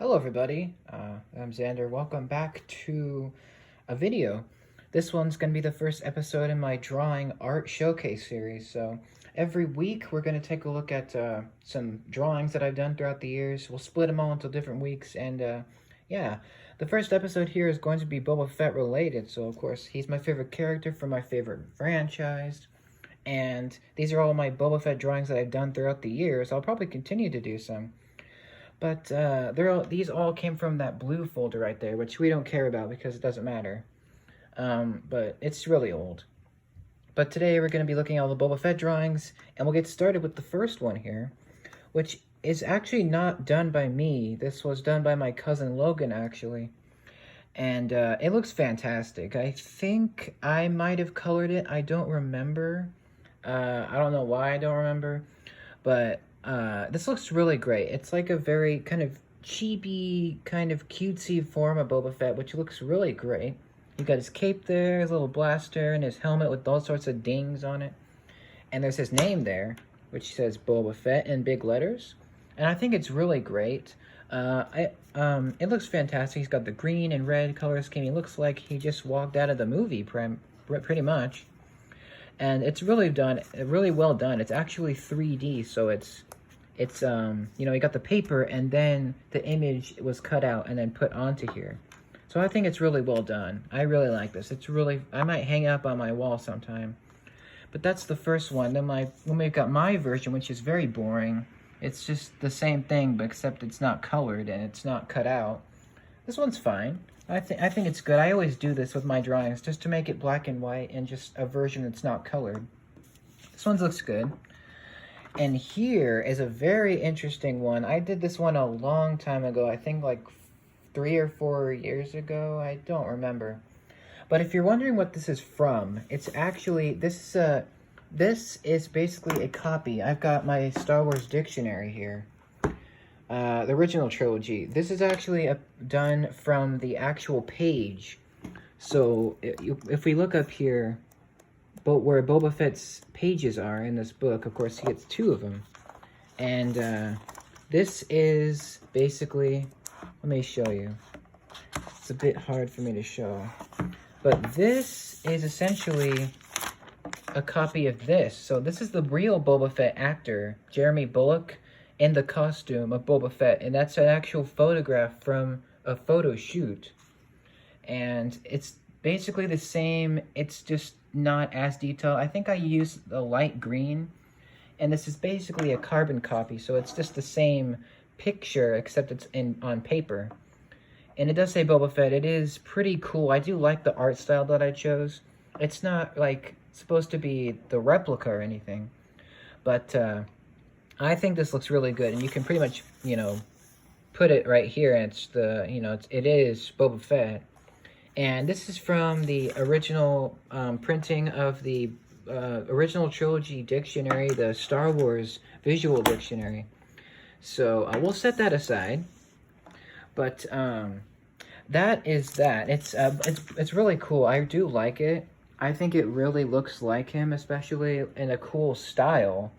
Hello everybody, I'm Xander. Welcome back to a video. This one's going to be the first episode in my drawing art showcase series. So every week we're going to take a look at some drawings that I've done throughout the years. We'll split them all into different weeks and yeah. The first episode here is going to be Boba Fett related. So of course he's my favorite character from my favorite franchise. And these are all my Boba Fett drawings that I've done throughout the years. I'll probably continue to do some. But these all came from that blue folder right there, which we don't care about because it doesn't matter. But it's really old. But today we're going to be looking at all the Boba Fett drawings, and we'll get started with the first one here, which is actually not done by me. This was done by my cousin Logan, actually. And it looks fantastic. I think I might have colored it. I don't remember. I don't know why I don't remember. But this looks really great. It's like a very kind of cheapy, kind of cutesy form of Boba Fett, which looks really great. You got his cape there, his little blaster, and his helmet with all sorts of dings on it. And there's his name there, which says Boba Fett in big letters. And I think it's really great. It looks fantastic. He's got the green and red color scheme. He looks like he just walked out of the movie, pretty much. And it's really well done. It's actually 3D, so it's you got the paper and then the image was cut out and then put onto here. So I think it's really well done. I really like this. I might hang it up on my wall sometime. But that's the first one. Then we've got my version, which is very boring. It's just the same thing, but except it's not colored and it's not cut out. This one's fine. I think it's good. I always do this with my drawings, just to make it black and white and just a version that's not colored. This one looks good. And here is a very interesting one. I did this one a long time ago. I think like 3 or 4 years ago. I don't remember. But if you're wondering what this is from, it's actually, this is basically a copy. I've got my Star Wars dictionary here. The original trilogy. This is actually done from the actual page. So if we look up here, where Boba Fett's pages are in this book, of course he gets 2 of them. And this is basically, let me show you. It's a bit hard for me to show. But this is essentially a copy of this. So this is the real Boba Fett actor, Jeremy Bulloch, in the costume of Boba Fett, and that's an actual photograph from a photo shoot. And it's basically the same, it's just not as detailed. I think I used the light green, and this is basically a carbon copy, so it's just the same picture, except it's on paper. And it does say Boba Fett. It is pretty cool. I do like the art style that I chose. It's not like supposed to be the replica or anything, but I think this looks really good, and you can pretty much, put it right here, and it is Boba Fett. And this is from the original printing of the original trilogy dictionary, the Star Wars visual dictionary. So we'll set that aside. But that is that. It's really cool. I do like it. I think it really looks like him, especially in a cool style.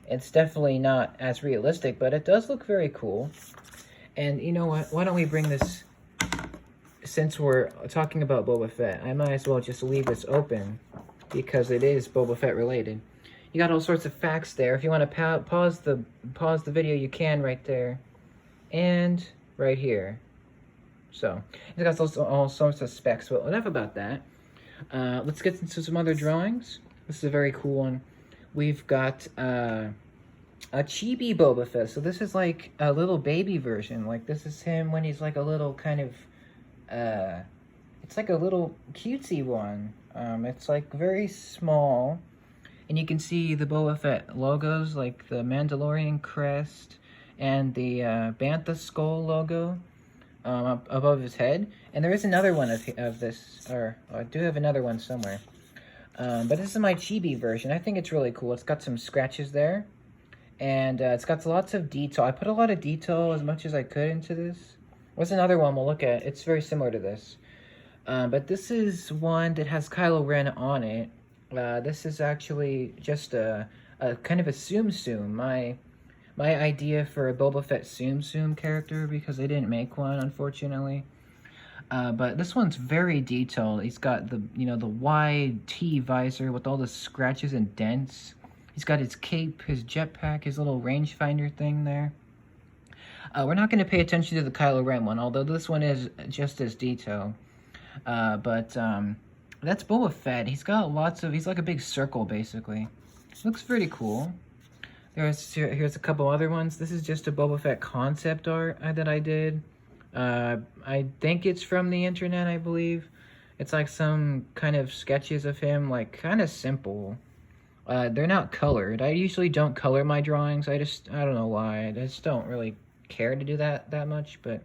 It's definitely not as realistic, but it does look very cool. And you know what? Why don't we bring this, since we're talking about Boba Fett, I might as well just leave this open because it is Boba Fett related. You got all sorts of facts there. If you want to pause the video, you can right there. And right here. So, it's got all sorts of specs, but enough about that. Let's get into some other drawings. This is a very cool one. We've got a chibi Boba Fett. So this is like a little baby version. Like this is him when he's like a little kind of, it's like a little cutesy one. It's like very small. And you can see the Boba Fett logos, like the Mandalorian crest and the Bantha skull logo up above his head. And there is another one of this, or I do have another one somewhere. But this is my chibi version. I think it's really cool. It's got some scratches there. And it's got lots of detail. I put a lot of detail as much as I could into this. There's another one we'll look at. It's very similar to this. But this is one that has Kylo Ren on it. This is actually just a kind of a Tsum Tsum. my idea for a Boba Fett Tsum Tsum character because they didn't make one, unfortunately. But this one's very detailed. He's got the, the wide T visor with all the scratches and dents. He's got his cape, his jetpack, his little rangefinder thing there. We're not going to pay attention to the Kylo Ren one, although this one is just as detailed. But that's Boba Fett. He's got he's like a big circle, basically. Looks pretty cool. Here's a couple other ones. This is just a Boba Fett concept art that I did. I think it's from the internet, I believe. It's like some kind of sketches of him, like kind of simple. They're not colored. I usually don't color my drawings. I don't know why. I just don't really care to do that much, but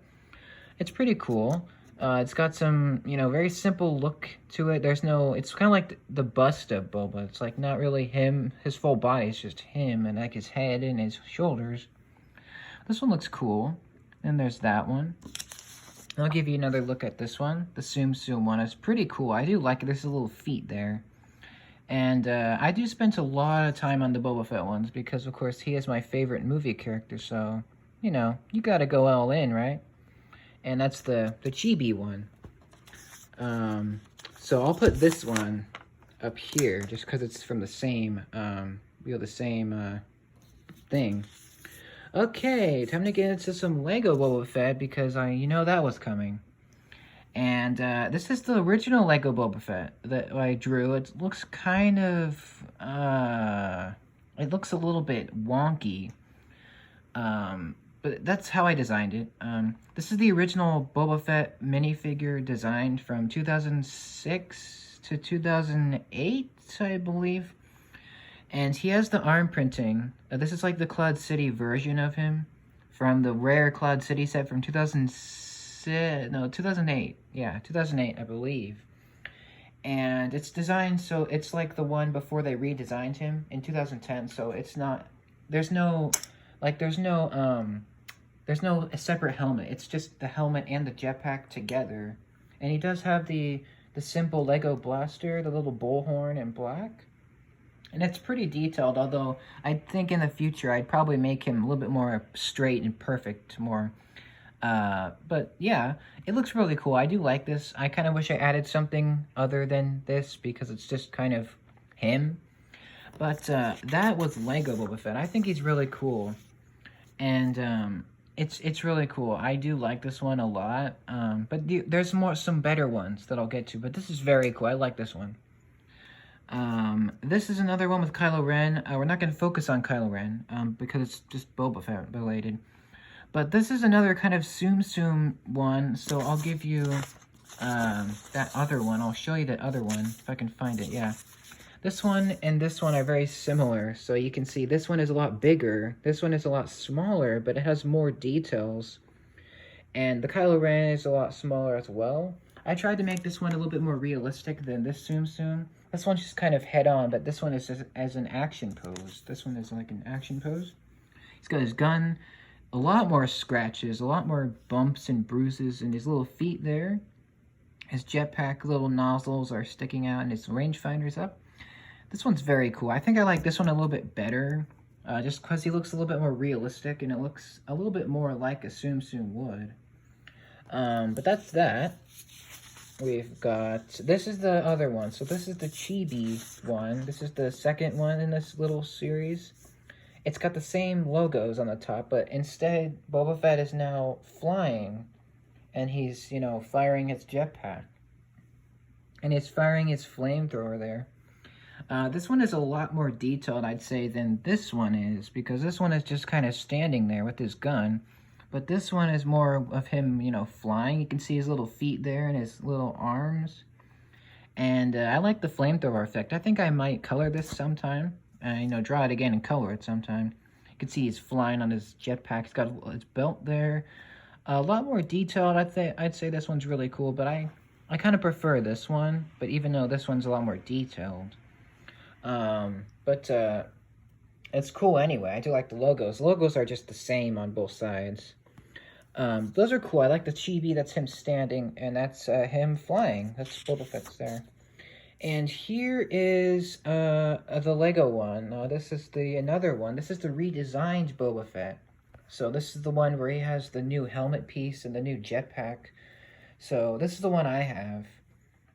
it's pretty cool. It's got some, very simple look to it. It's kind of like the bust of Boba. It's like not really him. His full body is just him and like his head and his shoulders. This one looks cool. And there's that one. I'll give you another look at this one. The Tsum Tsum one. It's pretty cool. I do like it. There's a little feet there. And I do spend a lot of time on the Boba Fett ones because, of course, he is my favorite movie character. So, you gotta go all in, right? And that's the chibi one. So I'll put this one up here just because it's from the same, the same thing. Okay, time to get into some Lego Boba Fett because that was coming. And this is the original Lego Boba Fett that I drew. It looks kind of, it looks a little bit wonky. But that's how I designed it. This is the original Boba Fett minifigure designed from 2006 to 2008, I believe. And he has the arm printing. This is like the Cloud City version of him from the rare Cloud City set from 2008. Yeah, 2008, I believe. And it's designed so it's like the one before they redesigned him in 2010. So it's not, there's no separate helmet. It's just the helmet and the jetpack together. And he does have the simple Lego blaster, the little bullhorn in black. And it's pretty detailed, although I think in the future I'd probably make him a little bit more straight and perfect, more. But yeah, it looks really cool. I do like this. I kind of wish I added something other than this because it's just kind of him. But that was Lego Boba Fett. I think he's really cool. And it's really cool. I do like this one a lot. But there's some better ones that I'll get to. But this is very cool. I like this one. This is another one with Kylo Ren. We're not going to focus on Kylo Ren, because it's just Boba Fett related. But this is another kind of Tsum Tsum one, so I'll give you, that other one. I'll show you that other one, if I can find it, yeah. This one and this one are very similar, so you can see this one is a lot bigger, this one is a lot smaller, but it has more details. And the Kylo Ren is a lot smaller as well. I tried to make this one a little bit more realistic than this Tsum Tsum. This one's just kind of head-on, but this one is as an action pose. This one is like an action pose. He's got his gun, a lot more scratches, a lot more bumps and bruises, and his little feet there. His jetpack little nozzles are sticking out, and his rangefinder's up. This one's very cool. I think I like this one a little bit better, just because he looks a little bit more realistic, and it looks a little bit more like a Tsum Tsum would. But that's that. We've got, this is the other one. So this is the chibi one. This is the second one in this little series. It's got the same logos on the top, but instead, Boba Fett is now flying. And he's, firing his jetpack. And he's firing his flamethrower there. This one is a lot more detailed, I'd say, than this one is. Because this one is just kind of standing there with his gun. But this one is more of him, flying. You can see his little feet there and his little arms. And I like the flamethrower effect. I think I might color this sometime. Draw it again and color it sometime. You can see he's flying on his jetpack. He's got his belt there. A lot more detailed. I'd say this one's really cool. But I kind of prefer this one. But even though this one's a lot more detailed. It's cool anyway. I do like the logos. The logos are just the same on both sides. Those are cool. I like the chibi, that's him standing, and that's him flying. That's Boba Fett's there. And here is the Lego one. This is another one. This is the redesigned Boba Fett. So this is the one where he has the new helmet piece and the new jetpack. So this is the one I have.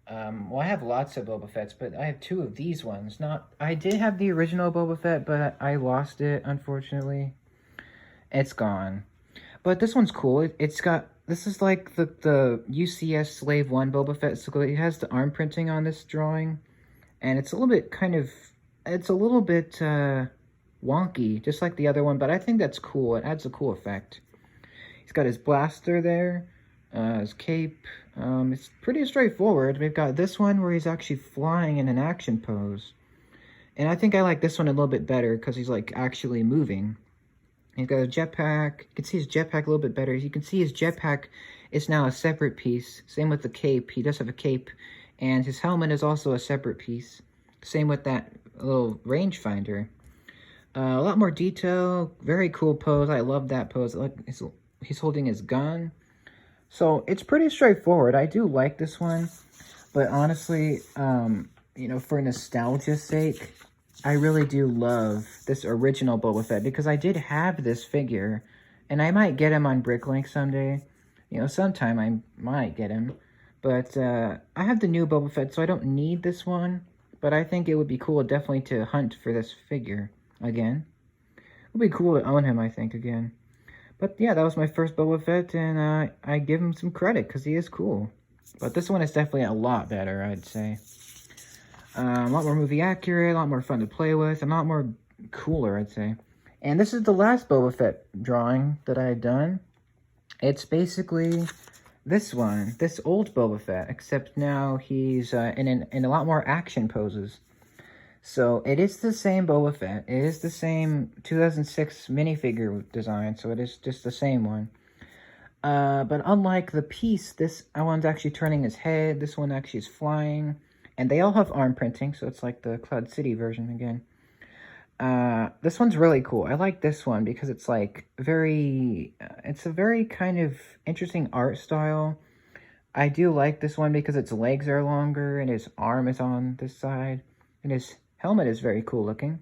Well, I have lots of Boba Fett's, but I have two of these ones. I did have the original Boba Fett, but I lost it, unfortunately. It's gone. But this one's cool. This is like the UCS Slave 1 Boba Fett. So it has the arm printing on this drawing. And it's a little bit wonky, just like the other one. But I think that's cool. It adds a cool effect. He's got his blaster there. His cape. It's pretty straightforward. We've got this one where he's actually flying in an action pose. And I think I like this one a little bit better because he's like actually moving. He's got a jetpack. You can see his jetpack a little bit better. You can see his jetpack is now a separate piece. Same with the cape. He does have a cape. And his helmet is also a separate piece. Same with that little rangefinder. A lot more detail. Very cool pose. I love that pose. He's holding his gun. So it's pretty straightforward. I do like this one. But honestly, for nostalgia's sake, I really do love this original Boba Fett because I did have this figure, and I might get him on Bricklink someday. Sometime I might get him, but I have the new Boba Fett, so I don't need this one, but I think it would be cool definitely to hunt for this figure again. It would be cool to own him, I think, again. But yeah, that was my first Boba Fett, and I give him some credit because he is cool. But this one is definitely a lot better, I'd say. A lot more movie accurate, a lot more fun to play with, and a lot more cooler, I'd say. And this is the last Boba Fett drawing that I had done. It's basically this one, this old Boba Fett, except now he's in a lot more action poses. So it is the same Boba Fett. It is the same 2006 minifigure design, so it is just the same one. But unlike the piece, this one's actually turning his head. This one actually is flying. And they all have arm printing, so it's like the Cloud City version again. This one's really cool. I like this one because it's like it's a very kind of interesting art style. I do like this one because its legs are longer and his arm is on this side. And his helmet is very cool looking.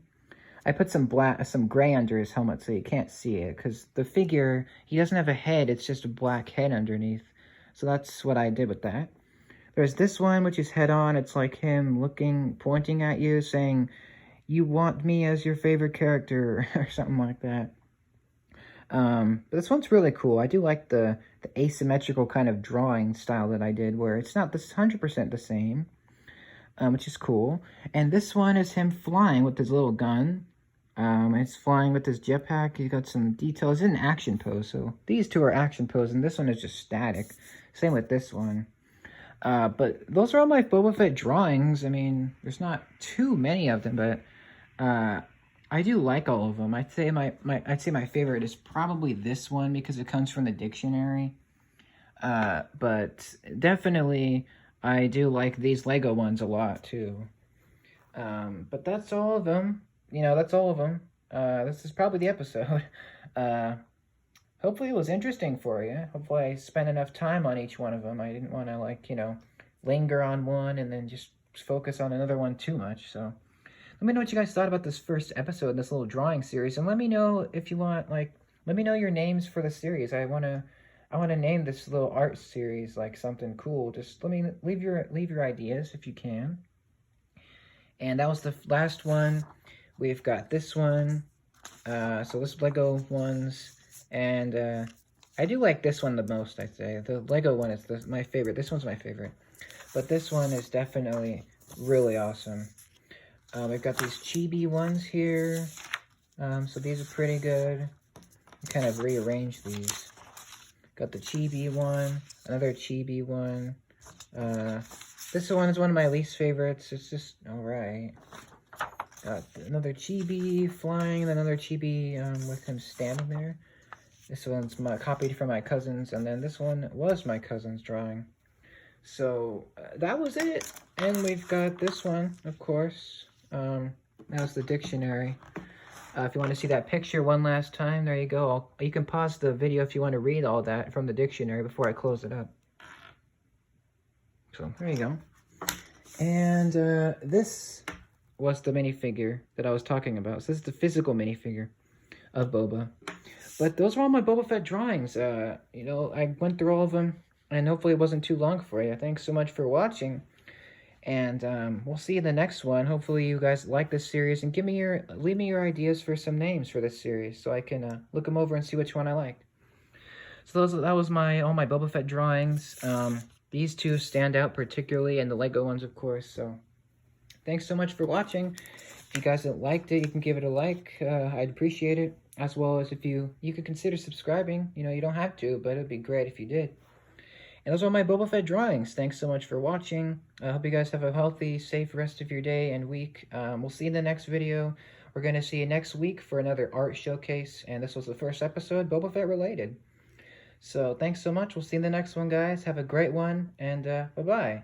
I put some gray under his helmet so you can't see it. Because the figure, he doesn't have a head, it's just a black head underneath. So that's what I did with that. There's this one, which is head-on. It's like him pointing at you, saying, "You want me as your favorite character," or something like that. But this one's really cool. I do like the asymmetrical kind of drawing style that I did, where it's not 100% the same, which is cool. And this one is him flying with his little gun. It's flying with his jetpack. He's got some details. It's an action pose, so these two are action pose, and this one is just static. Same with this one. But those are all my Boba Fett drawings. I mean, there's not too many of them, but I do like all of them. I'd say my favorite is probably this one because it comes from the dictionary. But definitely I do like these Lego ones a lot too. But that's all of them. That's all of them. This is probably the episode. Hopefully it was interesting for you. Hopefully I spent enough time on each one of them. I didn't want to, linger on one and then just focus on another one too much. So let me know what you guys thought about this first episode, this little drawing series. And let me know if you want, let me know your names for the series. I want to name this little art series, something cool. Just let me leave your ideas if you can. And that was the last one. We've got this one. So this Lego ones. And I do like this one the most, I'd say. The Lego one is my favorite. This one's my favorite. But this one is definitely really awesome. We've got these chibi ones here. So these are pretty good. Kind of rearrange these. Got the chibi one. Another chibi one. This one is one of my least favorites. It's just alright. Got another chibi flying. Another chibi with him standing there. This one's copied from my cousin's, and then this one was my cousin's drawing. So that was it. And we've got this one, of course. That was the dictionary. If you want to see that picture one last time, there you go. You can pause the video if you want to read all that from the dictionary before I close it up. So there you go. And this was the minifigure that I was talking about. So this is the physical minifigure of Boba. But those were all my Boba Fett drawings. You know, I went through all of them, and hopefully it wasn't too long for you. Thanks so much for watching, and we'll see you in the next one. Hopefully you guys like this series, and leave me your ideas for some names for this series, so I can look them over and see which one I like. So that was all my Boba Fett drawings. These two stand out particularly, and the Lego ones, of course. So thanks so much for watching. If you guys liked it, you can give it a like. I'd appreciate it. As well as if you could consider subscribing. You know, you don't have to, but it'd be great if you did. And those are my Boba Fett drawings. Thanks so much for watching. I hope you guys have a healthy, safe rest of your day and week. We'll see you in the next video. We're going to see you next week for another art showcase. And this was the first episode, Boba Fett related. So thanks so much. We'll see you in the next one, guys. Have a great one, and bye-bye.